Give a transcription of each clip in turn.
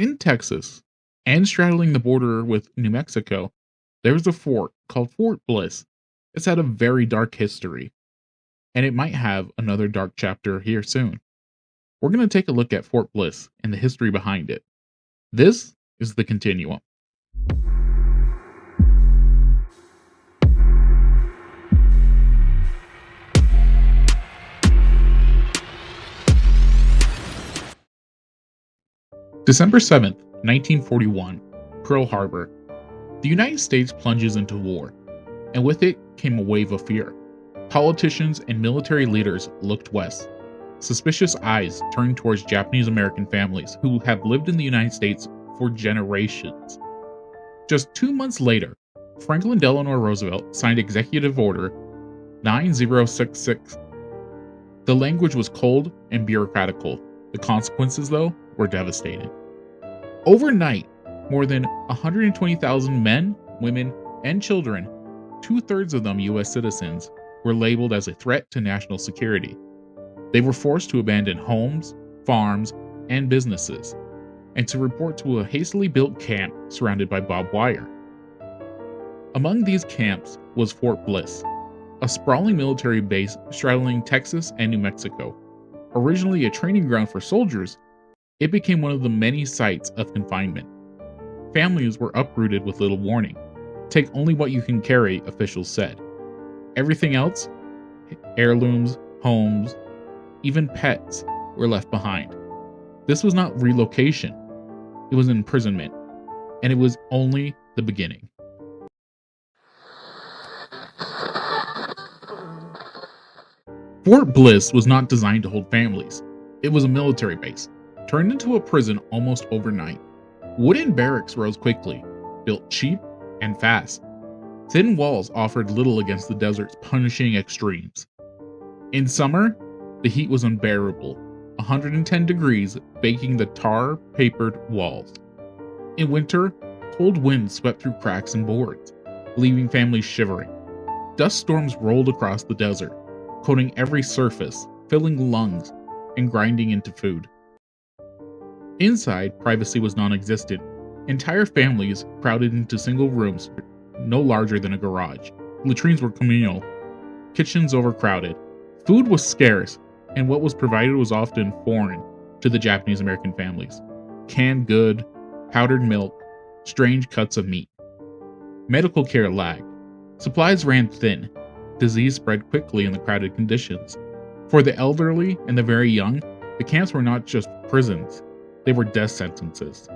In Texas, and straddling the border with New Mexico, there's a fort called Fort Bliss. It's had a very dark history, and it might have another dark chapter here soon. We're going to take a look at Fort Bliss and the history behind it. This is the Continuum. December 7th, 1941, Pearl Harbor. The United States plunges into war, and with it came a wave of fear. Politicians and military leaders looked west. Suspicious eyes turned towards Japanese American families who have lived in the United States for generations. Just 2 months later, Franklin Delano Roosevelt signed Executive Order 9066. The language was cold and bureaucratical. The consequences, though, were devastating. Overnight, more than 120,000 men, women, and children, 2/3 of them U.S. citizens, were labeled as a threat to national security. They were forced to abandon homes, farms, and businesses, and to report to a hastily built camp surrounded by barbed wire. Among these camps was Fort Bliss, a sprawling military base straddling Texas and New Mexico. Originally a training ground for soldiers, it became one of the many sites of confinement. Families were uprooted with little warning. Take only what you can carry, officials said. Everything else, heirlooms, homes, even pets, were left behind. This was not relocation, it was imprisonment, and it was only the beginning. Fort Bliss was not designed to hold families. It was a military base, turned into a prison almost overnight. Wooden barracks rose quickly, built cheap and fast. Thin walls offered little against the desert's punishing extremes. In summer, the heat was unbearable, 110 degrees baking the tar-papered walls. In winter, cold winds swept through cracks and boards, leaving families shivering. Dust storms rolled across the desert, coating every surface, filling lungs, and grinding into food. Inside, privacy was non-existent. Entire families crowded into single rooms no larger than a garage. Latrines were communal, kitchens overcrowded. Food was scarce, and what was provided was often foreign to the Japanese American families. Canned good, powdered milk, strange cuts of meat. Medical care lagged. Supplies ran thin. Disease spread quickly in the crowded conditions. For the elderly and the very young, the camps were not just prisons, they were death sentences.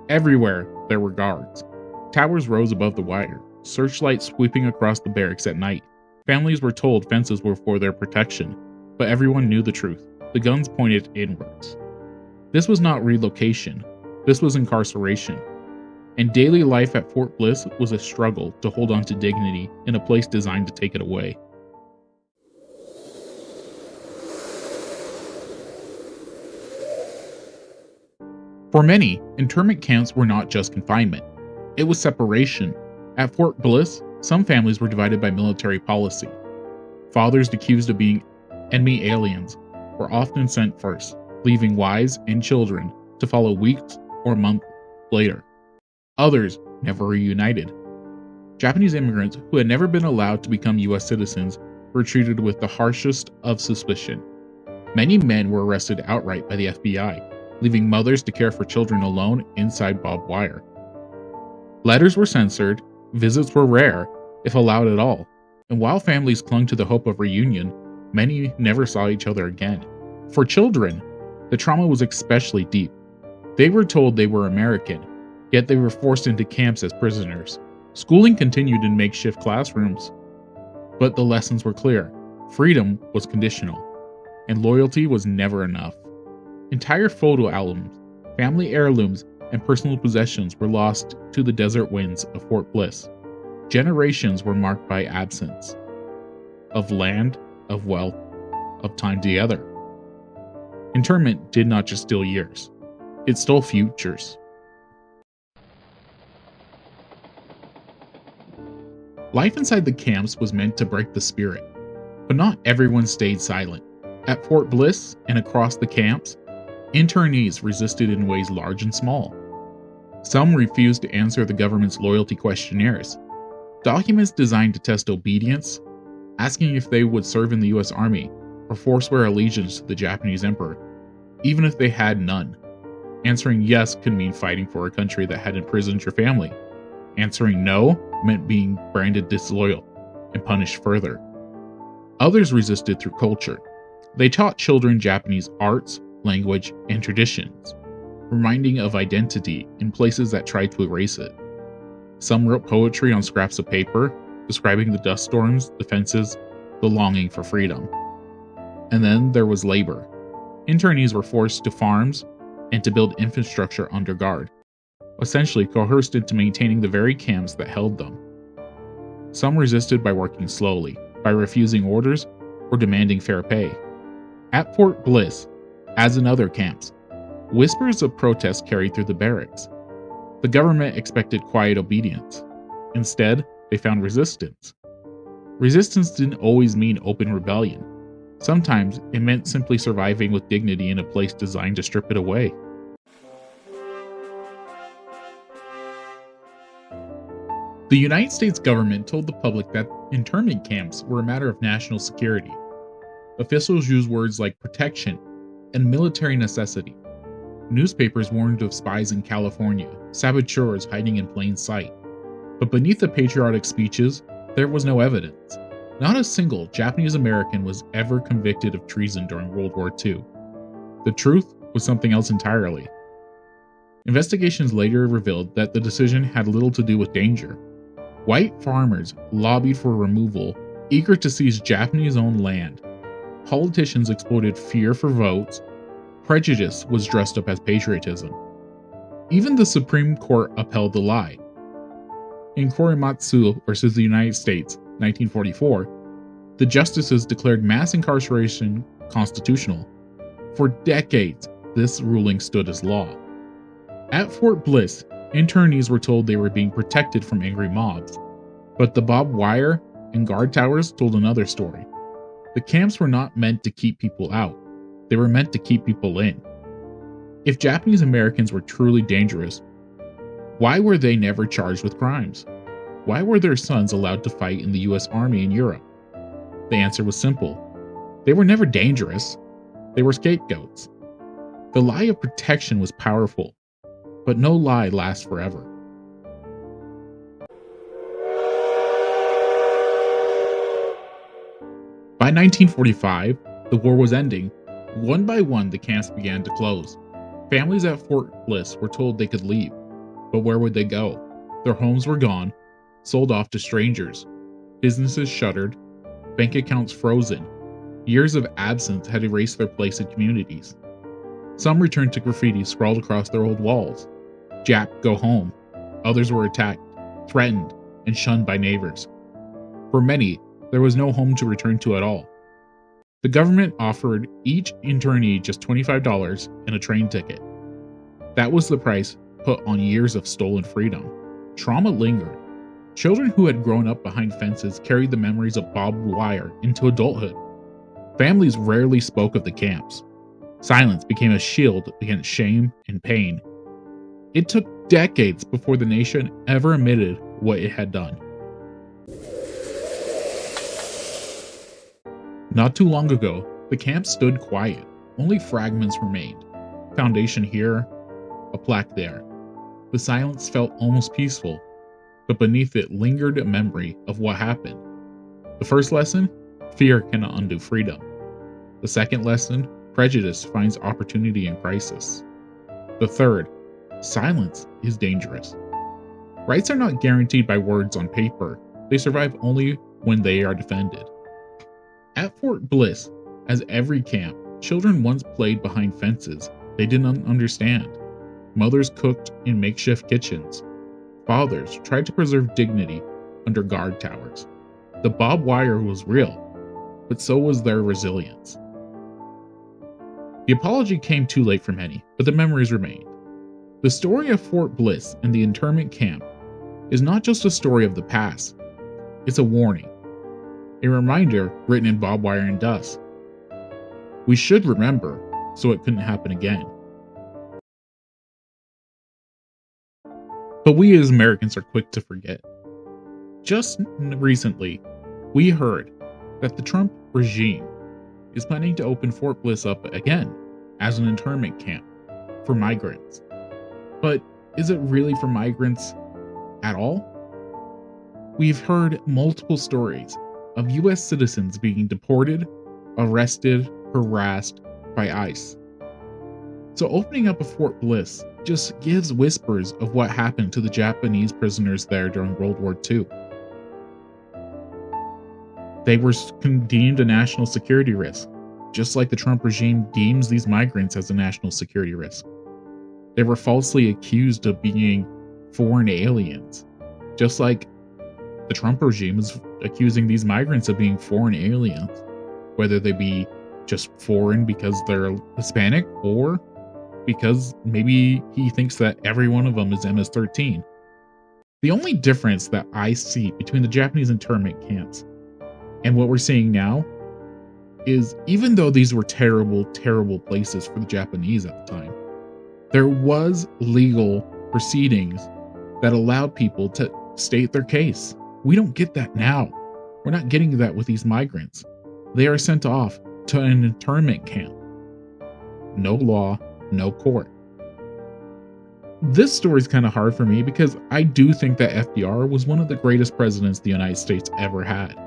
Everywhere there were guards. Towers rose above the wire, searchlights sweeping across the barracks at night. Families were told fences were for their protection, but everyone knew the truth. The guns pointed inwards. This was not relocation, this was incarceration. And daily life at Fort Bliss was a struggle to hold on to dignity in a place designed to take it away. For many, internment camps were not just confinement. It was separation. At Fort Bliss, some families were divided by military policy. Fathers accused of being enemy aliens were often sent first, leaving wives and children to follow weeks or months later. Others never reunited. Japanese immigrants who had never been allowed to become U.S. citizens were treated with the harshest of suspicion. Many men were arrested outright by the FBI, leaving mothers to care for children alone inside barbed wire. Letters were censored, visits were rare, if allowed at all, and while families clung to the hope of reunion, many never saw each other again. For children, the trauma was especially deep. They were told they were American, yet they were forced into camps as prisoners. Schooling continued in makeshift classrooms, but the lessons were clear. Freedom was conditional, and loyalty was never enough. Entire photo albums, family heirlooms, and personal possessions were lost to the desert winds of Fort Bliss. Generations were marked by absence of land, of wealth, of time together. Internment did not just steal years, it stole futures. Life inside the camps was meant to break the spirit, but not everyone stayed silent. At Fort Bliss and across the camps, Internees resisted in ways large and small. Some refused to answer the government's loyalty questionnaires, documents designed to test obedience, asking if they would serve in the US Army or forswear allegiance to the Japanese emperor, even if they had none. Answering yes could mean fighting for a country that had imprisoned your family. Answering no meant being branded disloyal and punished further. Others resisted through culture. They taught children Japanese arts, language, and traditions, reminding of identity in places that tried to erase it. Some wrote poetry on scraps of paper, describing the dust storms, the fences, the longing for freedom. And then there was labor. Internees were forced to farms and to build infrastructure under guard, essentially coerced into maintaining the very camps that held them. Some resisted by working slowly, by refusing orders, or demanding fair pay. At Fort Bliss, as in other camps, whispers of protest carried through the barracks. The government expected quiet obedience. Instead, they found resistance. Resistance didn't always mean open rebellion. Sometimes it meant simply surviving with dignity in a place designed to strip it away. The United States government told the public that internment camps were a matter of national security. Officials used words like protection and military necessity. Newspapers warned of spies in California, saboteurs hiding in plain sight. But beneath the patriotic speeches, there was no evidence. Not a single Japanese American was ever convicted of treason during World War II. The truth was something else entirely. Investigations later revealed that the decision had little to do with danger. White farmers lobbied for removal, eager to seize Japanese-owned land. Politicians exploited fear for votes. Prejudice was dressed up as patriotism. Even the Supreme Court upheld the lie. In Korematsu versus the United States, 1944, the justices declared mass incarceration constitutional. For decades, this ruling stood as law. At Fort Bliss, internees were told they were being protected from angry mobs. But the barbed wire and guard towers told another story. The camps were not meant to keep people out. They were meant to keep people in. If Japanese Americans were truly dangerous, why were they never charged with crimes? Why were their sons allowed to fight in the US Army in Europe? The answer was simple. They were never dangerous. They were scapegoats. The lie of protection was powerful, but no lie lasts forever. By 1945, the war was ending. One by one, the camps began to close. Families at Fort Bliss were told they could leave, but where would they go? Their homes were gone, sold off to strangers. Businesses shuttered, bank accounts frozen. Years of absence had erased their place in communities. Some returned to graffiti scrawled across their old walls. Jap, go home. Others were attacked, threatened, and shunned by neighbors. For many, there was no home to return to at all. The government offered each internee just $25 and a train ticket. That was the price put on years of stolen freedom. Trauma lingered. Children who had grown up behind fences carried the memories of barbed wire into adulthood. Families rarely spoke of the camps. Silence became a shield against shame and pain. It took decades before the nation ever admitted what it had done. Not too long ago, the camp stood quiet. Only fragments remained. Foundation here, a plaque there. The silence felt almost peaceful, but beneath it lingered a memory of what happened. The first lesson, fear cannot undo freedom. The second lesson, prejudice finds opportunity in crisis. The third, silence is dangerous. Rights are not guaranteed by words on paper. They survive only when they are defended. At Fort Bliss, as every camp, children once played behind fences they didn't understand. Mothers cooked in makeshift kitchens. Fathers tried to preserve dignity under guard towers. The barbed wire was real, but so was their resilience. The apology came too late for many, but the memories remained. The story of Fort Bliss and the internment camp is not just a story of the past, it's a warning. A reminder written in barbed wire and dust. We should remember so it couldn't happen again. but we as Americans are quick to forget. Just recently, we heard that the Trump regime is planning to open Fort Bliss up again as an internment camp for migrants. But is it really for migrants at all? We've heard multiple stories of US citizens being deported, arrested, harassed by ICE. So opening up a Fort Bliss just gives whispers of what happened to the Japanese prisoners there during World War II. They were deemed a national security risk, just like the Trump regime deems these migrants as a national security risk. They were falsely accused of being foreign aliens, just like the Trump regime is accusing these migrants of being foreign aliens, whether they be just foreign because they're Hispanic or because maybe he thinks that every one of them is MS-13. The only difference that I see between the Japanese internment camps and what we're seeing now is, even though these were terrible, terrible places for the Japanese at the time, there was legal proceedings that allowed people to state their case. We don't get that now. We're not getting that with these migrants. They are sent off to an internment camp. No law, no court. This story is kind of hard for me because I do think that FDR was one of the greatest presidents the United States ever had.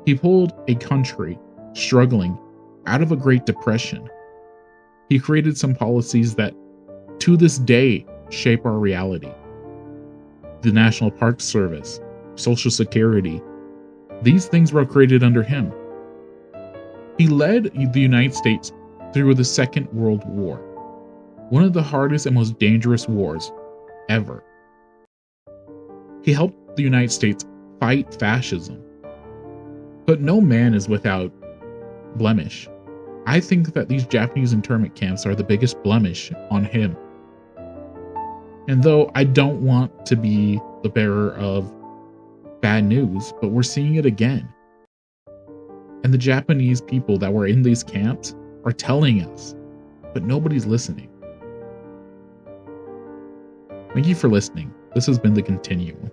He pulled a country struggling out of a Great Depression. He created some policies that to this day shape our reality. The National Park Service, Social Security, these things were created under him. He led the United States through the Second World War, one of the hardest and most dangerous wars ever. He helped the United States fight fascism. But no man is without blemish. I think that these Japanese internment camps are the biggest blemish on him. And though I don't want to be the bearer of bad news, but we're seeing it again. And the Japanese people that were in these camps are telling us, but nobody's listening. Thank you for listening. This has been the Continuum.